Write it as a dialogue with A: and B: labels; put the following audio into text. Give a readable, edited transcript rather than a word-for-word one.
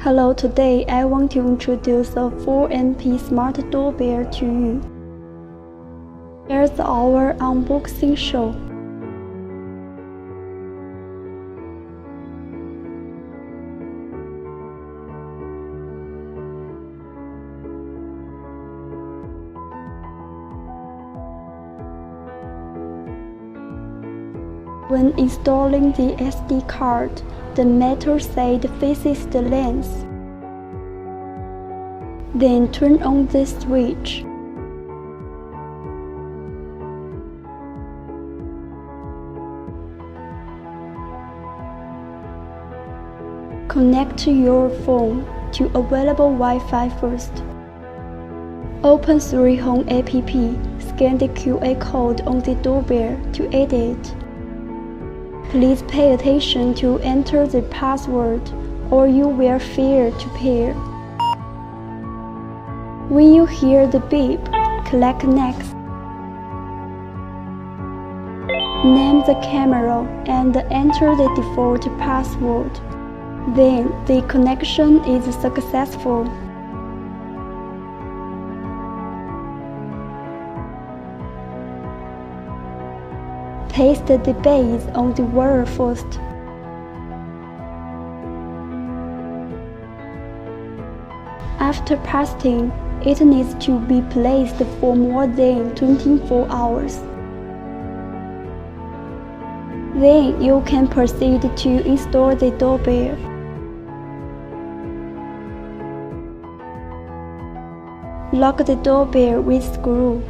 A: Hello, today I want to introduce a 4MP smart doorbell to you. Here's our unboxing show. When installing the SD card, the metal side faces the lens. Then turn on the switch. Connect to your phone to available Wi-Fi first. Open 3Home app, scan the QR code on the doorbell to add it. Please pay attention to enter the password or you will fail to pair. When you hear the beep, click Next. Name the camera and enter the default password. Then the connection is successful. Paste the base on the wall first. After pasting, it needs to be placed for more than 24 hours. Then you can proceed to install the doorbell. Lock the doorbell with screw.